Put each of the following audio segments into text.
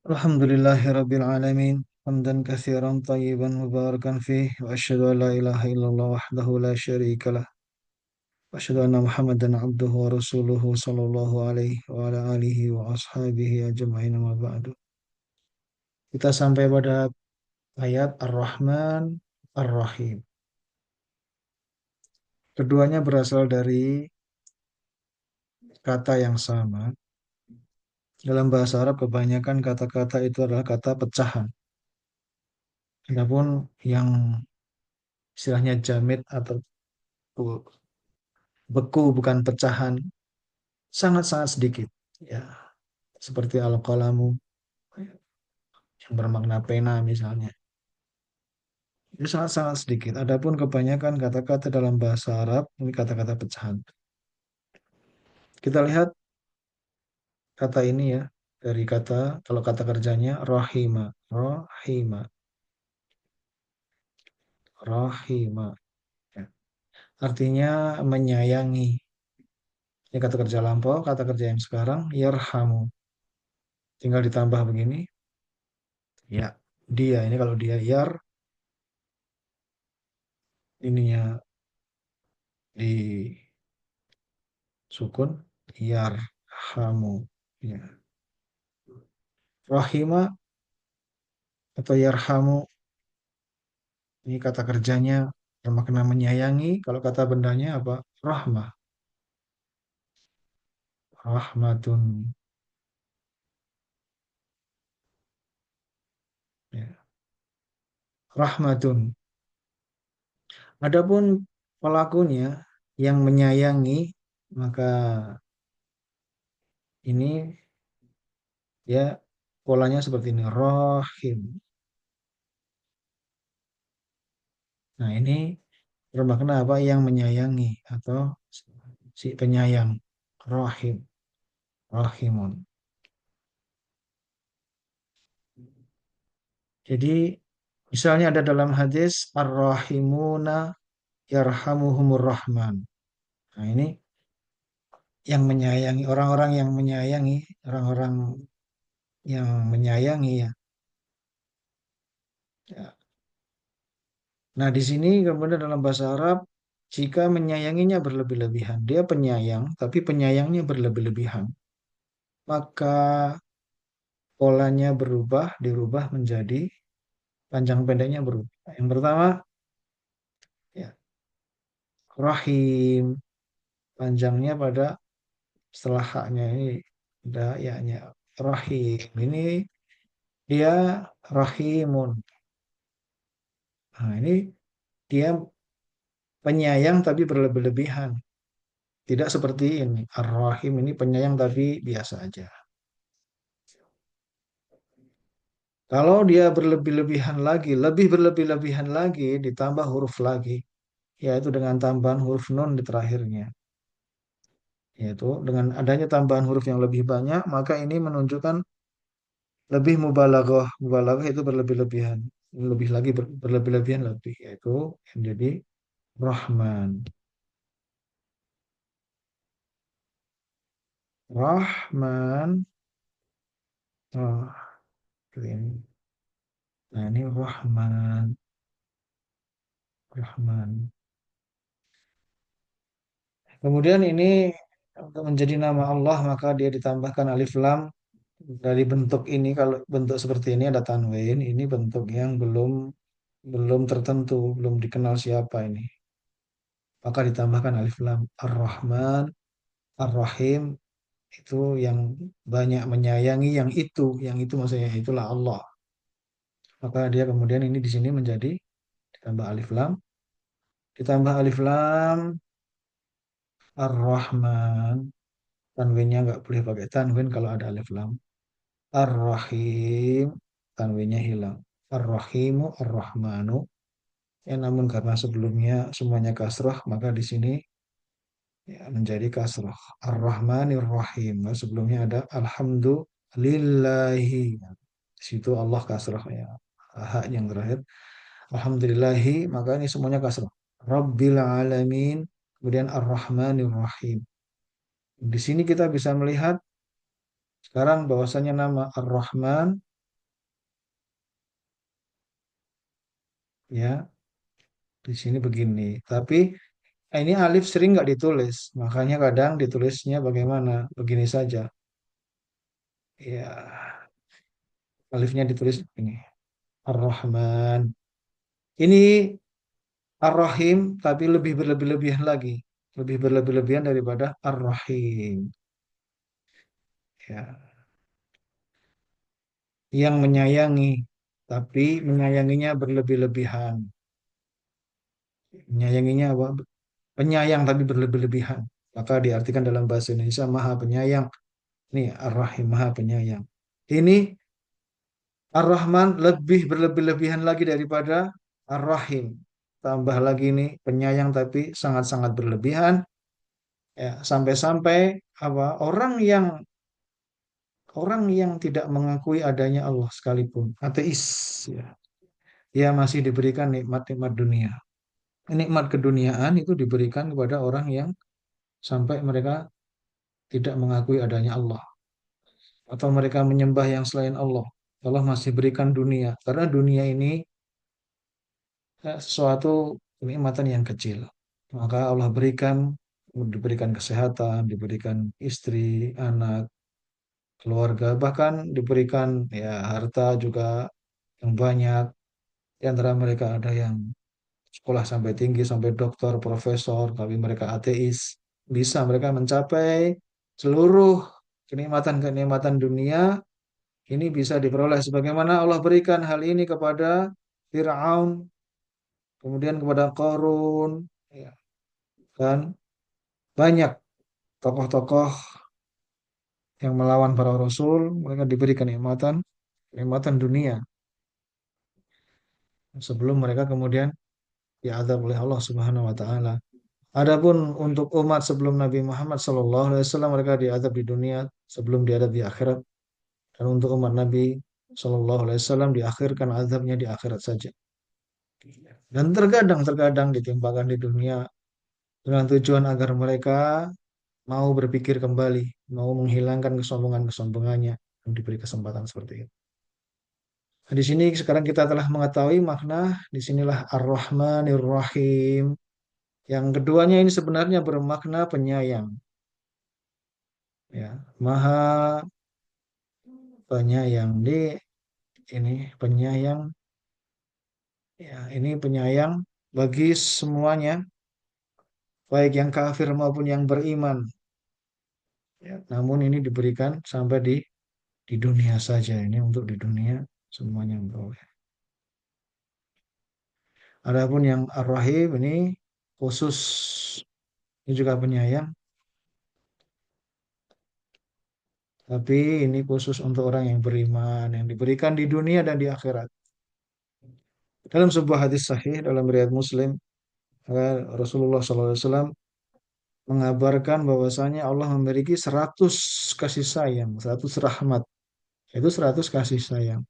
Alhamdulillahirabbil alamin hamdan katsiran tayyiban mubarakan fih wa asyhadu an la ilaha illallah wahdahu la syarikalah wa asyhadu anna Muhammadan abduhu wa rasuluhu sallallahu alaihi wa ala alihi wa ashabihi ajma'in amma ba'du. Kita sampai pada ayat Ar-Rahman Ar-Rahim. Keduanya berasal dari kata yang sama. Dalam bahasa Arab kebanyakan kata-kata itu adalah kata pecahan. Adapun yang istilahnya jamid atau beku bukan pecahan sangat-sangat sedikit, ya, seperti al-qalamu yang bermakna pena misalnya, itu sangat-sangat sedikit. Adapun kebanyakan kata-kata dalam bahasa Arab ini kata-kata pecahan. Kita lihat kata ini ya, dari kata, kalau kata kerjanya rahima, rahima, rahima, ya. Artinya menyayangi. Ini kata kerja lampau, kata kerja yang sekarang yarhamu, tinggal ditambah begini, ya, dia ini kalau dia yar, ininya di sukun, yarhamu, ya. Rahima atau yarhamu ini kata kerjanya bermakna menyayangi. Kalau kata bendanya apa? Rahmah, rahmatun, ya. Rahmatun. Adapun pelakunya yang menyayangi, maka ini ya polanya seperti ini, rahim. Nah, ini bermakna apa? Yang menyayangi atau si penyayang, rahim, rahimun. Jadi misalnya ada dalam hadis ar-rahimuna yarhamuhumur rahman. Nah, ini yang menyayangi, orang-orang yang menyayangi, orang-orang yang menyayangi ya. Ya. Nah, di sini kemudian dalam bahasa Arab jika menyayanginya berlebih-lebihan, dia penyayang tapi penyayangnya berlebih-lebihan, maka polanya berubah, dirubah menjadi panjang pendeknya berubah. Yang pertama ya rahim, panjangnya pada setelah haknya ini ada ya-nya, rahim. Ini dia rahimun. Nah, ini dia penyayang tapi berlebih-lebihan. Tidak seperti ini. Ar-Rahim ini penyayang tapi biasa aja. Kalau dia berlebih-lebihan lagi, lebih berlebih-lebihan lagi, ditambah huruf lagi, yaitu dengan tambahan huruf nun di terakhirnya. Yaitu dengan adanya tambahan huruf yang lebih banyak, maka ini menunjukkan lebih mubalaghah. Mubalaghah itu berlebih-lebihan. Lebih lagi berlebih-lebihan lebih, yaitu yang jadi Rahman. Rahman. Oh, ini. Nah, ini Rahman. Rahman. Kemudian ini untuk menjadi nama Allah maka dia ditambahkan alif lam. Dari bentuk ini, kalau bentuk seperti ini ada tanwin, ini bentuk yang belum belum tertentu, belum dikenal siapa ini. Maka ditambahkan alif lam. Ar-Rahman, Ar-Rahim itu yang banyak menyayangi, yang itu maksudnya itulah Allah. Maka dia kemudian ini di sini menjadi ditambah alif lam, ditambah alif lam Ar-Rahman. Tanwinnya nggak boleh pakai tanwin kalau ada alif lam. Ar-Rahim, tanwinnya hilang. Ar-Rahimu, Ar-Rahmanu. Ya, namun karena sebelumnya semuanya kasrah, maka di sini ya, menjadi kasrah. Ar-Rahmanir Rahim. Nah, sebelumnya ada Alhamdulillahi. Di situ Allah kasrah ya. Hak yang terakhir. Alhamdulillahi, maka ini semuanya kasrah. Rabbil Alamin. Kemudian Ar-Rahmanir Rahim. Di sini kita bisa melihat sekarang bahwasanya nama Ar-Rahman Ya, di sini begini. Tapi ini alif sering nggak ditulis, makanya kadang ditulisnya bagaimana? Begini saja. Ya, alifnya ditulis ini. Ar-Rahman. Ini Ar-Rahim, tapi lebih berlebih-lebihan lagi. Lebih berlebih-lebihan daripada Ar-Rahim. Ya, yang menyayangi, tapi menyayanginya berlebih-lebihan. Menyayanginya apa? Penyayang tapi berlebih-lebihan. Maka diartikan dalam bahasa Indonesia Maha Penyayang. Ini Ar-Rahim, Maha Penyayang. Ini Ar-Rahman lebih berlebih-lebihan lagi daripada Ar-Rahim. Tambah lagi ini penyayang tapi sangat-sangat berlebihan. Ya, sampai-sampai apa? Orang yang tidak mengakui adanya Allah sekalipun, ateis, ya, dia masih diberikan nikmat-nikmat dunia. Nikmat keduniaan itu diberikan kepada orang yang sampai mereka tidak mengakui adanya Allah atau mereka menyembah yang selain Allah. Allah masih berikan dunia karena dunia ini sesuatu kenikmatan yang kecil. Maka Allah diberikan kesehatan, diberikan istri, anak, keluarga, bahkan diberikan ya harta juga yang banyak. Di antara mereka ada yang sekolah sampai tinggi, sampai doktor, profesor, tapi mereka ateis. Bisa mereka mencapai seluruh kenikmatan-kenikmatan dunia ini bisa diperoleh. Sebagaimana Allah berikan hal ini kepada Fir'aun, kemudian kepada Qarun, ya, dan banyak tokoh-tokoh yang melawan para rasul, mereka diberi kenikmatan dunia sebelum mereka kemudian diazab oleh Allah Subhanahu wa taala. Adapun untuk umat sebelum Nabi Muhammad SAW mereka diazab di dunia sebelum diazab di akhirat. Dan untuk umat Nabi SAW diakhirkan azabnya di akhirat saja. Dan terkadang ditimpakan di dunia dengan tujuan agar mereka mau berpikir kembali, mau menghilangkan kesombongannya dan diberi kesempatan seperti itu. Nah, di sini sekarang kita telah mengetahui makna, disinilah Ar-Rahmanir Rahim. Yang keduanya ini sebenarnya bermakna penyayang. Ya, Maha Penyayang. Ini penyayang. Ya, ini penyayang bagi semuanya, baik yang kafir maupun yang beriman. Ya, namun ini diberikan sampai di dunia saja. Ini untuk di dunia semuanya memperoleh. Adapun yang Ar-Rahim ini khusus, ini juga penyayang, tapi ini khusus untuk orang yang beriman, yang diberikan di dunia dan di akhirat. Dalam sebuah hadis sahih dalam riwayat Muslim, Rasulullah SAW mengabarkan bahwasanya Allah memiliki 100 kasih sayang, 100 rahmat, itu 100 kasih sayang.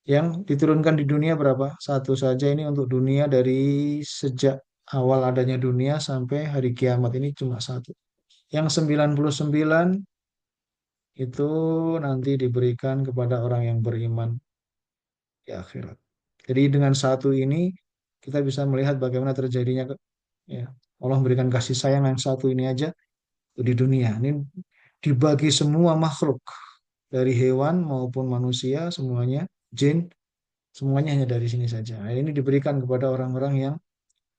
Yang diturunkan di dunia berapa? Satu saja ini untuk dunia dari sejak awal adanya dunia sampai hari kiamat ini cuma satu. Yang 99 itu nanti diberikan kepada orang yang beriman di akhirat. Jadi dengan satu ini kita bisa melihat bagaimana terjadinya ya, Allah memberikan kasih sayang yang satu ini aja di dunia. Ini dibagi semua makhluk dari hewan maupun manusia semuanya, jin semuanya hanya dari sini saja. Nah, ini diberikan kepada orang-orang yang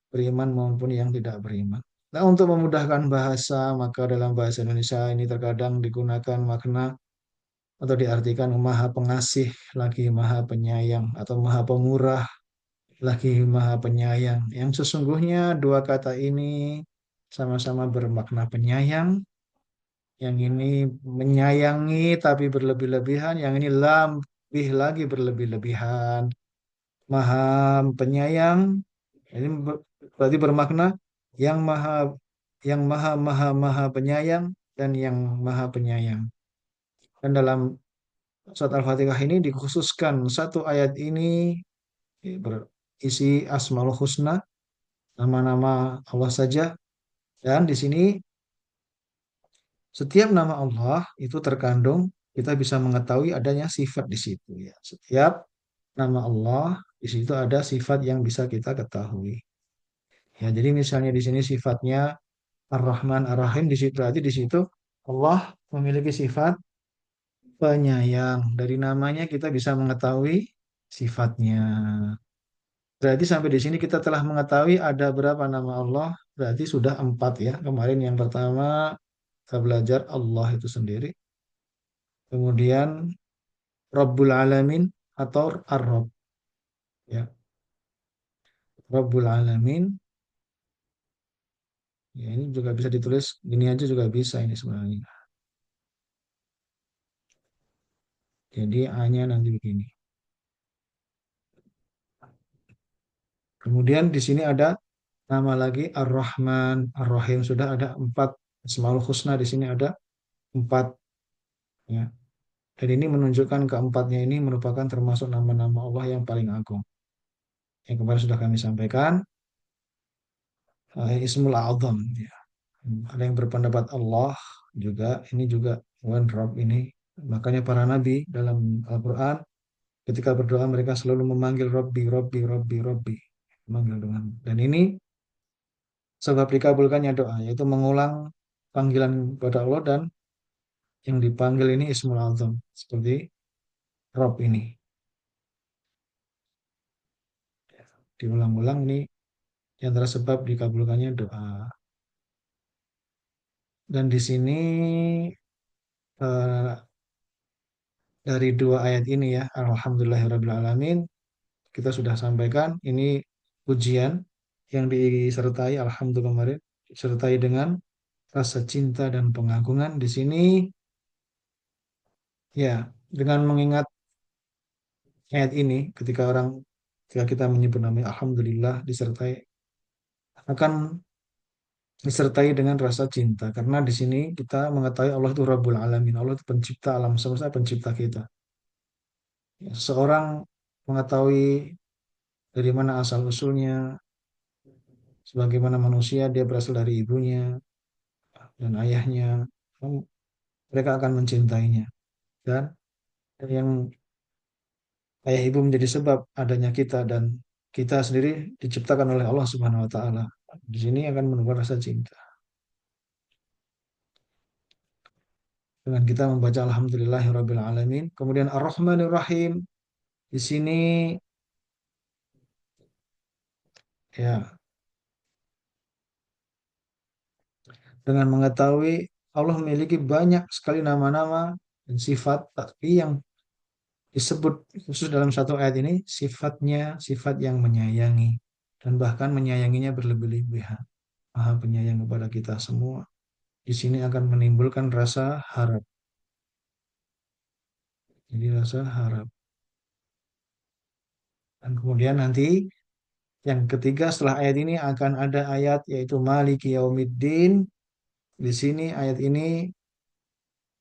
beriman maupun yang tidak beriman. Nah, untuk memudahkan bahasa, maka dalam bahasa Indonesia ini terkadang digunakan makna atau diartikan maha pengasih, lagi maha penyayang, atau maha pemurah, lagi maha penyayang. Yang sesungguhnya dua kata ini sama-sama bermakna penyayang. Yang ini menyayangi tapi berlebih-lebihan, yang ini lebih lagi berlebih-lebihan. Maha penyayang, ini berarti bermakna yang maha yang maha maha maha penyayang dan yang maha penyayang. Dan dalam surat Al-Fatihah ini dikhususkan satu ayat ini berisi Asmaul Husna, nama-nama Allah saja. Dan di sini setiap nama Allah itu terkandung kita bisa mengetahui adanya sifat di situ ya. Setiap nama Allah Di situ ada sifat yang bisa kita ketahui. Ya, jadi misalnya di sini sifatnya Ar-Rahman Ar-Rahim di situ berarti di situ Allah memiliki sifat penyayang. Dari namanya kita bisa mengetahui sifatnya. Berarti sampai di sini kita telah mengetahui ada berapa nama Allah. Berarti sudah empat ya. Kemarin yang pertama kita belajar Allah itu sendiri. Kemudian Rabbul Alamin atau Ar-Rabb. Ya, Rabbul Alamin. Ya, ini juga bisa ditulis gini aja juga bisa ini sebenarnya. Jadi A-nya nanti begini. Kemudian di sini ada nama lagi Ar-Rahman, Ar-Rahim. Sudah ada empat. Asmaul Husna di sini ada empat. Ya. Dan ini menunjukkan keempatnya ini merupakan termasuk nama-nama Allah yang paling agung. Yang kemarin sudah kami sampaikan, Ismul A'zam. Ya. Ada yang berpendapat Allah juga, ini juga One Rob ini. Makanya para nabi dalam Al-Quran, ketika berdoa mereka selalu memanggil Robbi, Robbi, Robbi, Robbi. Memanggil dengan. Dan ini sebab dikabulkannya doa, yaitu mengulang panggilan kepada Allah dan yang dipanggil ini Ismul Azam seperti Rob ini diulang-ulang ini yang antara sebab dikabulkannya doa. Dan di sini eh, dari dua ayat ini ya, Alhamdulillahirrabbilalamin, kita sudah sampaikan ini pujian yang disertai Alhamdulillah kemarin, disertai dengan rasa cinta dan pengagungan. Di sini ya, dengan mengingat ayat ini, ketika kita menyebut nama Alhamdulillah akan disertai dengan rasa cinta. Karena di sini kita mengetahui Allah itu Rabbul Alamin. Allah itu pencipta alam semesta, pencipta kita. Ya, seorang mengetahui dari mana asal usulnya, sebagaimana manusia dia berasal dari ibunya dan ayahnya, mereka akan mencintainya. Dan yang ayah ibu menjadi sebab adanya kita dan kita sendiri diciptakan oleh Allah Subhanahu wa taala. Di sini akan menumbuh rasa cinta. Dengan kita membaca Alhamdulillahirabbil alamin, kemudian Ar-Rahmanir Rahim di sini ya dengan mengetahui Allah memiliki banyak sekali nama-nama dan sifat tapi yang disebut khusus dalam satu ayat ini sifatnya sifat yang menyayangi dan bahkan menyayanginya berlebih-lebihan. Maha penyayang kepada kita semua. Di sini akan menimbulkan rasa harap. Jadi rasa harap. Dan kemudian nanti yang ketiga setelah ayat ini akan ada ayat yaitu Maliki Yaumiddin. Di sini ayat ini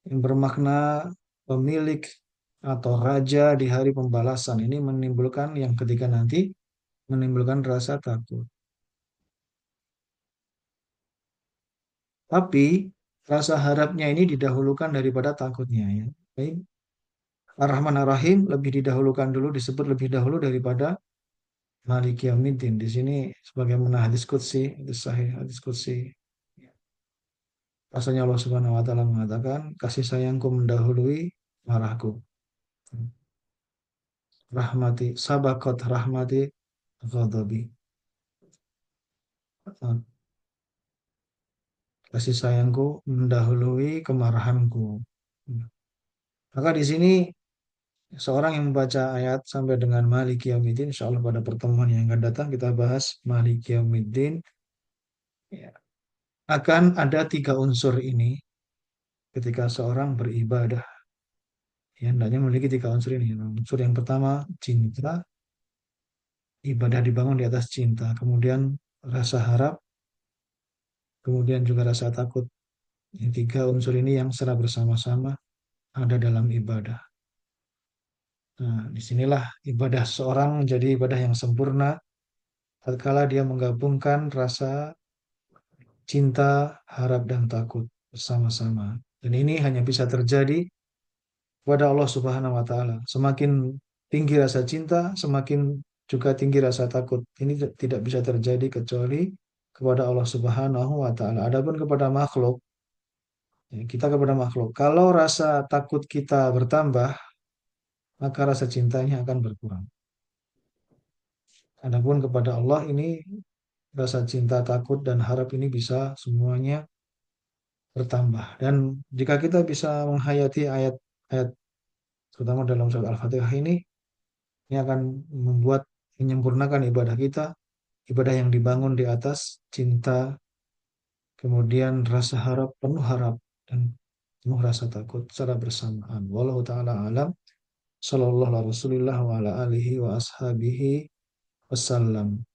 yang bermakna pemilik atau raja di hari pembalasan. Ini menimbulkan yang ketiga nanti menimbulkan rasa takut. Tapi rasa harapnya ini didahulukan daripada takutnya ya. Baik. Ar-Rahman Ar-Rahim lebih didahulukan dulu disebut lebih dahulu daripada Maliki Yaumiddin. Di sini sebagaimana hadis qudsi, itu sahih hadis qudsi. Rasanya Allah Subhanahu wa taala mengatakan, kasih sayangku mendahului marahku. Rahmati sabakot rahmati ghadabi. Kasih sayangku mendahului kemarahanku. Maka di sini seorang yang membaca ayat sampai dengan Maliki Yaumiddin, insya Allah pada pertemuan yang akan datang kita bahas Maliki Yaumiddin. Ya, akan ada tiga unsur ini ketika seorang beribadah. Ya, hendaknya memiliki tiga unsur ini. Unsur yang pertama cinta, ibadah dibangun di atas cinta. Kemudian rasa harap, kemudian juga rasa takut. Ini tiga unsur ini yang secara bersama-sama ada dalam ibadah. Nah, disinilah ibadah seorang menjadi ibadah yang sempurna tatkala dia menggabungkan rasa cinta, harap, dan takut bersama-sama. Dan ini hanya bisa terjadi kepada Allah Subhanahu wa taala. Semakin tinggi rasa cinta, semakin juga tinggi rasa takut. Ini tidak bisa terjadi kecuali kepada Allah Subhanahu wa taala. Adapun kepada makhluk, ya, kita kepada makhluk, kalau rasa takut kita bertambah, maka rasa cintanya akan berkurang. Adapun kepada Allah ini rasa cinta, takut dan harap ini bisa semuanya bertambah. Dan jika kita bisa menghayati ayat-ayat terutama dalam surat Al-Fatihah ini akan membuat menyempurnakan ibadah kita, ibadah yang dibangun di atas cinta, kemudian rasa harap, penuh harap, dan penuh rasa takut secara bersamaan. Wallahu ta'ala alam, sallallahu alaihi wasallam wa ala alihi wa ashabihi wasallam.